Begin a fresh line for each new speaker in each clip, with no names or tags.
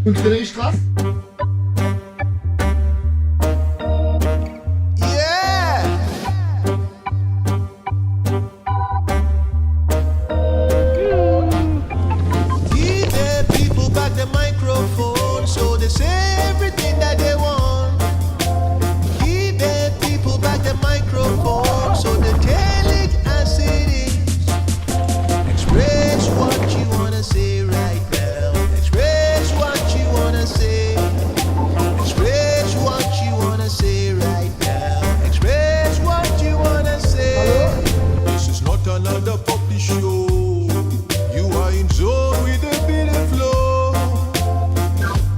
Und finde ich krass.
So they say everything that they want. Give the people back the microphone so they tell it as it is. Express what you wanna say right now. Express what you wanna say. Express what you wanna say right now. Express what you wanna say. This is not another puppy show. You are in zone with the beat and flow.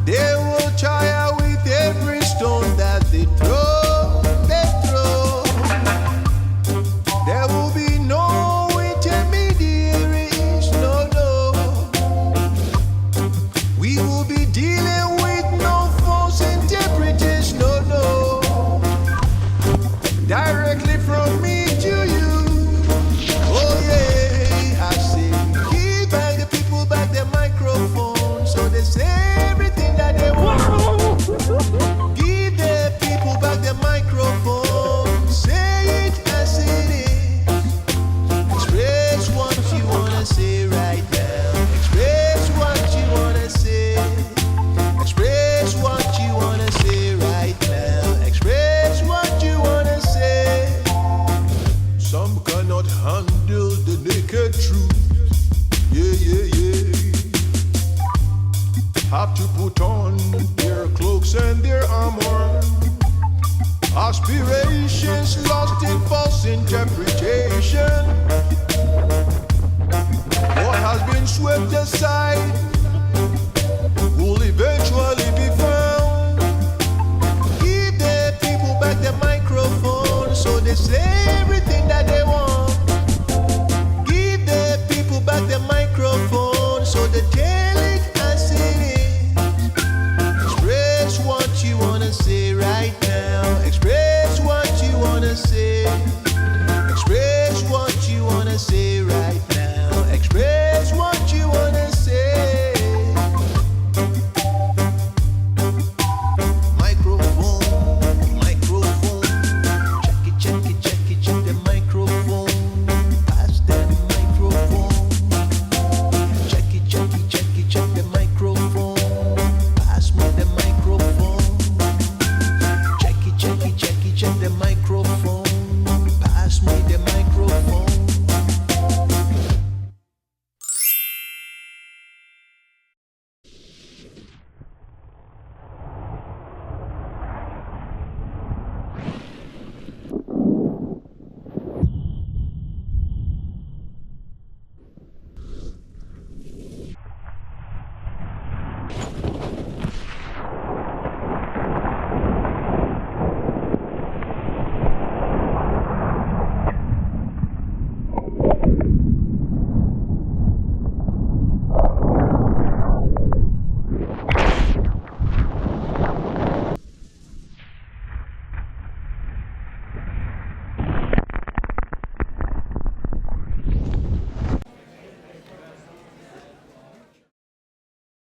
They will tire with every stone that they throw, There will be no intermediaries, no. We will be dealing with no false interpreters, no. Directly from me to you. Oh yeah, I say, give back the people back their microphone so they say everything that they want. Give the people back the microphone. Say it as it is. Express what you wanna say right now. Express what you wanna say. Express what you wanna say right now. Express what you wanna say. Some cannot handle the naked truth. Yeah. Have to put on their cloaks and their armor. Aspirations lost in false interpretation. What has been swept aside